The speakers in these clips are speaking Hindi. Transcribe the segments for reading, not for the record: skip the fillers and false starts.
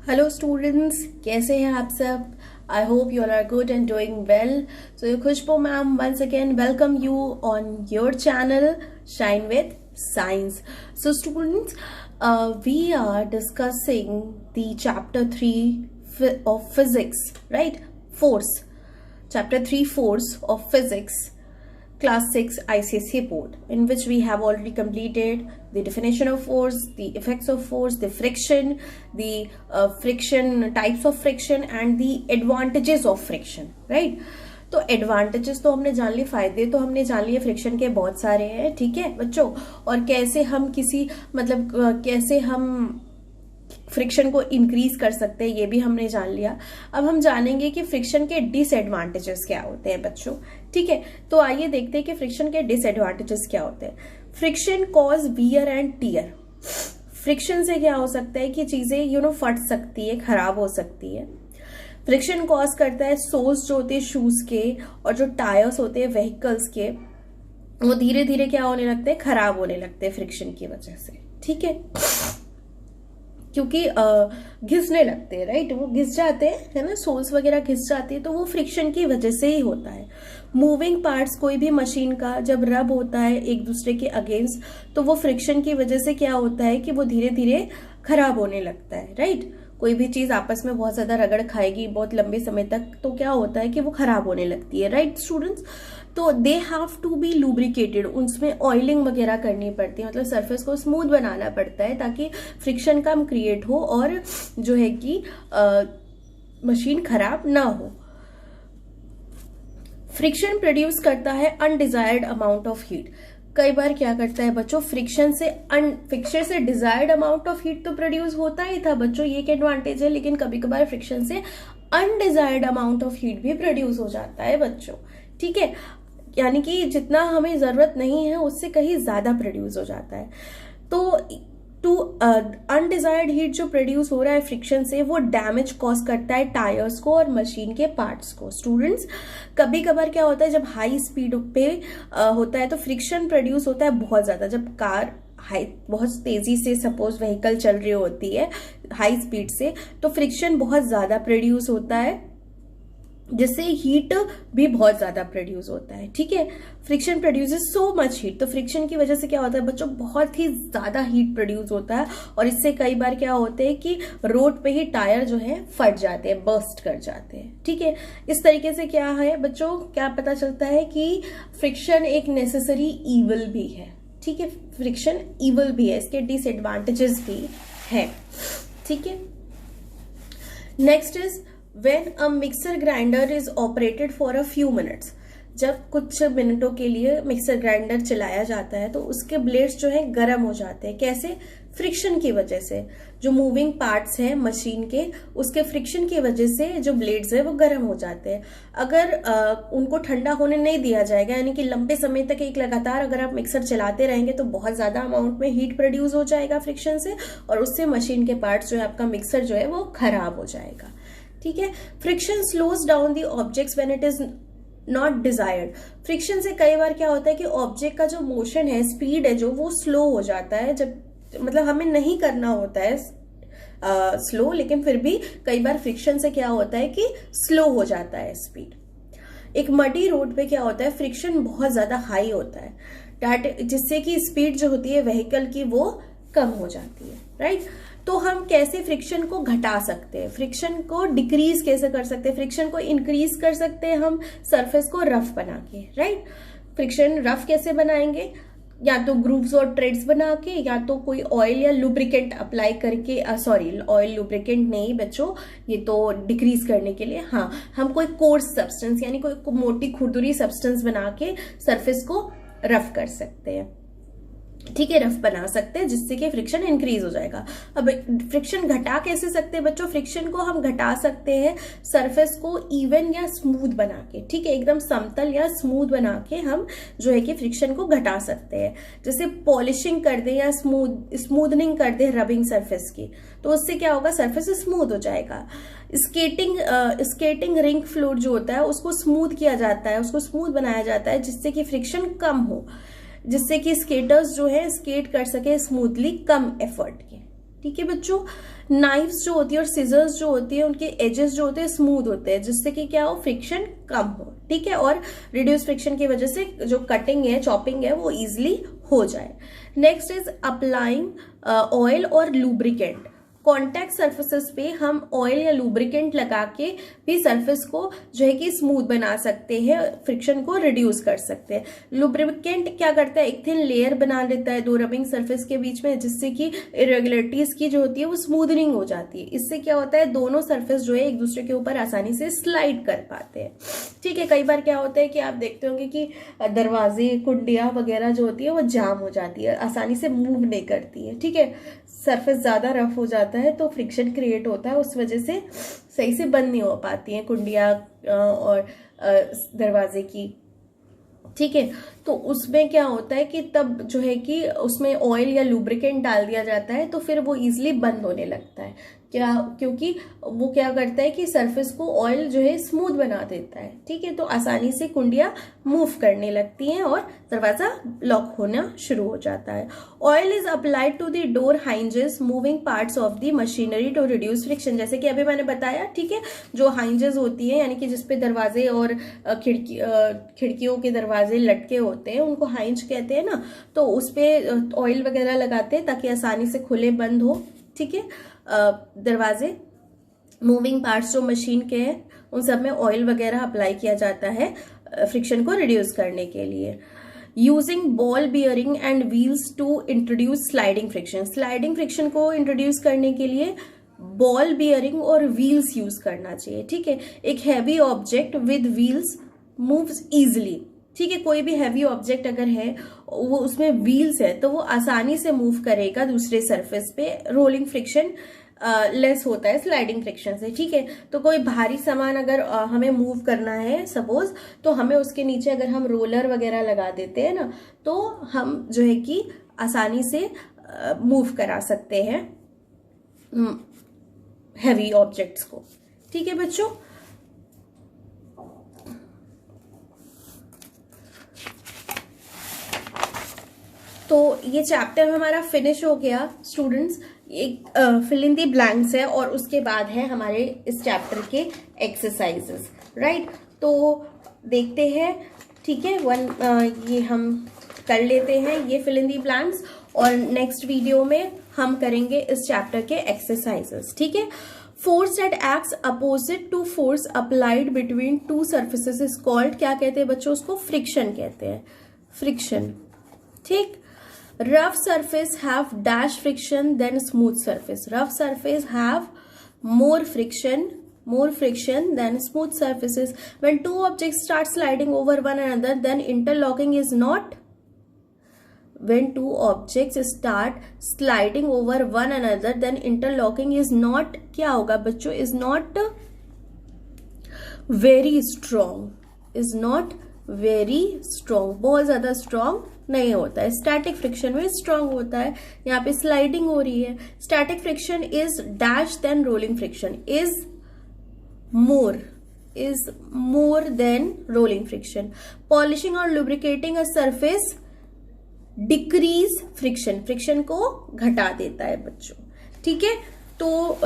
हेलो स्टूडेंट्स, कैसे हैं आप सब? I hope you all are good and doing well. So Khushboo ma'am once again welcome you on your channel shine with science. So students, we are discussing the chapter 3 of physics, right? Force. Chapter 3 force of physics, class 6 ICSE board, in which we have already completed the definition of force, the effects of force, the friction, the friction types of friction and the advantages of friction, right? तो एडवांटेजेस तो हमने जान लिए, फायदे तो हमने जान लिए फ्रिक्शन के बहुत सारे हैं, ठीक है बच्चों. और कैसे हम कैसे हम फ्रिक्शन को इंक्रीज कर सकते हैं ये भी हमने जान लिया. अब हम जानेंगे कि फ्रिक्शन के डिसएडवांटेजेस क्या होते हैं बच्चों. ठीक है, तो आइए देखते हैं कि फ्रिक्शन के डिसएडवांटेजेस क्या होते हैं. Friction cause wear and tear. Friction से क्या हो सकता है कि चीजें फट सकती है, खराब हो सकती है. फ्रिक्शन कॉज करता है सोल्स जो होते हैं शूज के और जो टायर्स होते हैं व्हीकल्स के, वो धीरे धीरे क्या होने लगते हैं, खराब होने लगते हैं फ्रिक्शन की वजह से. ठीक है, क्योंकि घिसने लगते हैं, राइट? वो घिस जाते हैं, है ना, सोल्स वगैरह घिस जाती है, तो वो फ्रिक्शन की वजह से ही होता है. मूविंग पार्ट्स कोई भी मशीन का जब रब होता है एक दूसरे के अगेंस्ट, तो वो फ्रिक्शन की वजह से क्या होता है कि वो धीरे धीरे खराब होने लगता है, राइट? कोई भी चीज आपस में बहुत ज्यादा रगड़ खाएगी बहुत लंबे समय तक, तो क्या होता है कि वो खराब होने लगती है, राइट स्टूडेंट्स? तो they have to be lubricated, उसमें ऑयलिंग वगैरह करनी पड़ती है, मतलब सरफेस को स्मूथ बनाना पड़ता है ताकि फ्रिक्शन कम क्रिएट हो और जो है कि मशीन खराब ना हो. फ्रिक्शन प्रोड्यूस करता है अनडिजायर्ड अमाउंट ऑफ हीट. कई बार क्या करता है बच्चों, फ्रिक्शन से डिजायर्ड अमाउंट ऑफ हीट तो प्रोड्यूस होता ही था बच्चों, ये एक एडवांटेज है. लेकिन कभी कभार फ्रिक्शन से अनडिजायर्ड अमाउंट ऑफ हीट भी प्रोड्यूस हो जाता है बच्चों. ठीक है, यानी कि जितना हमें जरूरत नहीं है उससे कहीं ज्यादा प्रोड्यूस हो जाता है. तो अनडिजायर्ड हीट जो प्रोड्यूस हो रहा है फ्रिक्शन से, वो डैमेज कॉज करता है टायर्स को और मशीन के पार्ट्स को. स्टूडेंट्स, कभी कभार क्या होता है जब हाई स्पीड पे होता है तो फ्रिक्शन प्रोड्यूस होता है बहुत ज्यादा. जब कार बहुत तेजी से सपोज व्हीकल चल रही होती है हाई स्पीड से, तो फ्रिक्शन बहुत ज्यादा प्रोड्यूस होता है जिससे हीट भी बहुत ज्यादा प्रोड्यूस होता है. ठीक है, friction produces so much heat. तो फ्रिक्शन की वजह से क्या होता है बच्चों, बहुत ही ज्यादा हीट प्रोड्यूस होता है और इससे कई बार क्या होते हैं कि रोड पे ही टायर जो है फट जाते हैं, बर्स्ट कर जाते हैं. ठीक है, इस तरीके से क्या है बच्चों, क्या पता चलता है कि फ्रिक्शन एक नेसेसरी ईवल भी है. ठीक है, फ्रिक्शन ईवल भी है, इसके डिसएडवांटेजेस भी है. ठीक है, next is when a mixer grinder is operated for a few minutes. जब कुछ मिनटों के लिए मिक्सर ग्राइंडर चलाया जाता है तो उसके ब्लेड्स जो है गर्म हो जाते हैं. कैसे? फ्रिक्शन की वजह से. जो मूविंग पार्ट्स हैं मशीन के, उसके फ्रिक्शन की वजह से जो ब्लेड्स है वो गर्म हो जाते हैं. अगर उनको ठंडा होने नहीं दिया जाएगा, यानी कि लंबे समय तक एक लगातार अगर आप मिक्सर चलाते रहेंगे तो बहुत ज्यादा अमाउंट में हीट प्रोड्यूस हो जाएगा फ्रिक्शन से और उससे मशीन के पार्ट्स जो है, आपका मिक्सर जो है वो खराब हो जाएगा. ठीक है, friction slows down the objects when it is not desired. Friction से कई बार क्या होता है कि ऑब्जेक्ट का जो मोशन है, स्पीड है जो, वो स्लो हो जाता है. जब मतलब हमें नहीं करना होता है स्लो, लेकिन फिर भी कई बार फ्रिक्शन से क्या होता है कि स्लो हो जाता है स्पीड. एक मडी रोड पे क्या होता है, फ्रिक्शन बहुत ज्यादा हाई होता है, जिससे कि स्पीड जो होती है व्हीकल की वो कम हो जाती है, राइट? तो हम कैसे फ्रिक्शन को घटा सकते हैं, फ्रिक्शन को डिक्रीज कैसे कर सकते हैं, फ्रिक्शन को इंक्रीज कर सकते हैं हम सरफेस को रफ बना के, राइट? फ्रिक्शन रफ कैसे बनाएंगे? या तो ग्रूव्स और ट्रेड्स बना के, या तो कोई ऑयल या लुब्रिकेंट अप्लाई करके. सॉरी, ऑयल लुब्रिकेंट नहीं बच्चों, ये तो डिक्रीज करने के लिए. हाँ, हम कोई कोर्स सब्सटेंस यानी कोई मोटी खुरदुरी सब्सटेंस बना के सरफेस को रफ कर सकते हैं. ठीक है, रफ बना सकते हैं जिससे कि फ्रिक्शन इंक्रीज हो जाएगा. अब फ्रिक्शन घटा कैसे सकते हैं बच्चों? फ्रिक्शन को हम घटा सकते हैं सरफेस को इवन या स्मूथ बना के. ठीक है, एकदम समतल या स्मूथ बना के हम जो है कि फ्रिक्शन को घटा सकते हैं. जैसे पॉलिशिंग कर दे या स्मूथनिंग कर दे रबिंग सरफेस की, तो उससे क्या होगा, सरफेस स्मूथ हो जाएगा. स्केटिंग रिंग फ्लोर जो होता है उसको स्मूथ किया जाता है, उसको स्मूथ बनाया जाता है जिससे कि फ्रिक्शन कम हो, जिससे कि स्केटर्स जो है स्केट कर सके स्मूथली कम एफर्ट के. ठीक है बच्चों। नाइफ्स जो होती है और सीजर्स जो होती है उनके एजेस जो होते हैं स्मूथ होते हैं, जिससे कि क्या हो, फ्रिक्शन कम हो, ठीक है, और रिड्यूस फ्रिक्शन की वजह से जो कटिंग है, चॉपिंग है, वो इजिली हो जाए। नेक्स्ट इज अप्लाइंग ऑयल और लुब्रिकेंट। कॉन्टैक्ट सर्फेसेस पे हम ऑयल या लुब्रिकेंट लगा के भी सरफेस को जो है कि स्मूथ बना सकते हैं, फ्रिक्शन को रिड्यूस कर सकते हैं। लुब्रिकेंट क्या करता है, एक थिन लेयर बना लेता है दो रबिंग सरफेस के बीच में, जिससे कि इरेगुलरिटीज की जो होती है वो स्मूथनिंग हो जाती है। इससे क्या होता है, दोनों सरफेस जो है एक दूसरे के ऊपर आसानी से स्लाइड कर पाते हैं, ठीक है। कई बार क्या होता है कि आप देखते होंगे कि दरवाजे, कुंडियां वगैरह जो होती है वो जाम हो जाती है, आसानी से मूव नहीं करती है, ठीक है। सरफेस ज्यादा रफ हो जाता है तो फ्रिक्शन क्रिएट होता है, उस वजह से सही से बंद नहीं हो पाती हैं कुंडियां और दरवाजे की, ठीक है। तो उसमें क्या होता है कि तब जो है कि उसमें ऑयल या लुब्रिकेंट डाल दिया जाता है तो फिर वो इजिली बंद होने लगता है, क्या, क्योंकि वो क्या करता है कि सरफेस को ऑयल जो है स्मूथ बना देता है, ठीक है। तो आसानी से कुंडियां मूव करने लगती हैं और दरवाजा लॉक होना शुरू हो जाता है। Oil is applied to the door hinges moving parts of the machinery to reduce friction. जैसे कि अभी मैंने बताया, ठीक है, जो हाइंजेस होती है यानी कि जिसपे दरवाजे और खिड़कियों के दरवाजे लटके होते हैं उनको हाइंज कहते हैं ना, तो उसपे ऑयल वगैरह लगाते हैं ताकि आसानी से खुले बंद हो, ठीक है। दरवाजे, मूविंग पार्ट्स जो मशीन के हैं उन सब में ऑयल वगैरह अप्लाई किया जाता है फ्रिक्शन को रिड्यूस करने के लिए। Using ball bearing and wheels to introduce sliding friction. Sliding friction को इंट्रोड्यूस करने के लिए बॉल बियरिंग और व्हील्स यूज करना चाहिए, ठीक है। एक heavy object with wheels moves easily, ठीक है। कोई भी हैवी ऑब्जेक्ट अगर है वो उसमें व्हील्स है तो वो आसानी से मूव करेगा दूसरे सरफेस पे, रोलिंग फ्रिक्शन लेस होता है स्लाइडिंग फ्रिक्शन से, ठीक है। तो कोई भारी सामान अगर हमें मूव करना है सपोज, तो हमें उसके नीचे अगर हम रोलर वगैरह लगा देते हैं ना, तो हम जो है कि आसानी से मूव करा सकते हैं हैवी ऑब्जेक्ट्स को, ठीक है बच्चों। तो ये चैप्टर हमारा फिनिश हो गया स्टूडेंट्स। एक फिल इन दी ब्लैंक्स है और उसके बाद है हमारे इस चैप्टर के एक्सरसाइजेस, राइट। तो देखते हैं, ठीक है, ये हम कर लेते हैं ये फिल इन दी ब्लैंक्स, और नेक्स्ट वीडियो में हम करेंगे इस चैप्टर के एक्सरसाइजेस, ठीक है। Force that acts opposite to force applied between two surfaces is called, क्या कहते हैं बच्चों, उसको फ्रिक्शन कहते हैं, फ्रिक्शन, ठीक। Rough surface have dash friction than smooth surface. Rough surface have more friction than smooth surfaces. When two objects start sliding over one another, then interlocking is not. When two objects start sliding over one another, then interlocking is not. क्या होगा बच्चों? Is not very strong. Is not very strong. बहुत ज्यादा strong नहीं होता है। स्टैटिक फ्रिक्शन में स्ट्रांग होता है, यहाँ पे स्लाइडिंग हो रही है। Static friction is dash than rolling friction, is more than rolling friction. Polishing और lubricating a surface decrease friction, friction को घटा देता है बच्चों, ठीक है। तो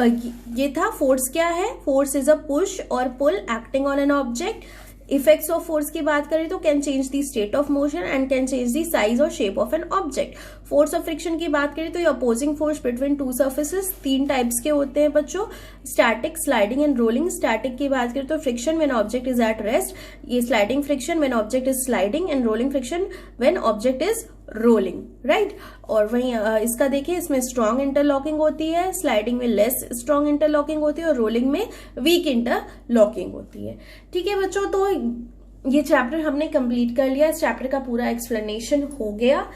ये था फोर्स क्या है। फोर्स इज अ पुश और pull acting on an object. Effects of force की बात करें तो can change the state of motion and can change the size और shape of an object. Force of friction की बात करें तो ये opposing force between two surfaces, 3 types के होते हैं बच्चों, static, sliding and rolling. Static की बात करें तो friction when object is at rest, ये sliding friction when object is sliding, and rolling friction when object is rolling, right. और वहीं इसका देखिए, इसमें स्ट्रॉन्ग इंटरलॉकिंग होती है, स्लाइडिंग में लेस स्ट्रॉन्ग इंटरलॉकिंग होती है और रोलिंग में वीक इंटरलॉकिंग होती है, ठीक है बच्चों। तो ये चैप्टर हमने कंप्लीट कर लिया, इस चैप्टर का पूरा एक्सप्लेनेशन हो गया।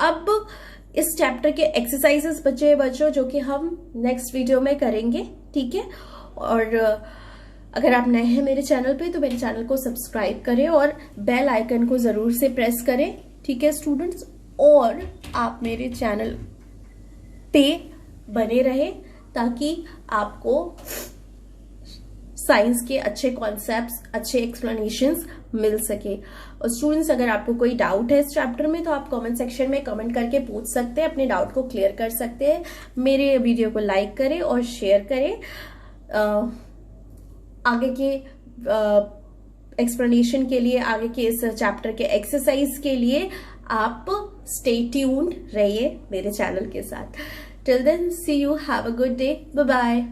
अब इस चैप्टर के एक्सरसाइजेस बचे बच्चों जो कि हम नेक्स्ट वीडियो में करेंगे, ठीक है। और अगर आप नए हैं मेरे चैनल पे तो मेरे चैनल को सब्सक्राइब करें और बेल आइकन को जरूर से प्रेस करें, ठीक है स्टूडेंट्स। और आप मेरे चैनल पे बने रहे ताकि आपको साइंस के अच्छे कॉन्सेप्ट्स, अच्छे एक्सप्लेनेशंस मिल सके। और स्टूडेंट्स, अगर आपको कोई डाउट है इस चैप्टर में तो आप कमेंट सेक्शन में कमेंट करके पूछ सकते हैं, अपने डाउट को क्लियर कर सकते हैं। मेरे वीडियो को लाइक करें और शेयर करें। आगे के एक्सप्लेनेशन के लिए, आगे के इस चैप्टर के एक्सरसाइज के लिए आप स्टे ट्यून्ड रहिए मेरे चैनल के साथ। Till then, see you, have a good day, bye bye.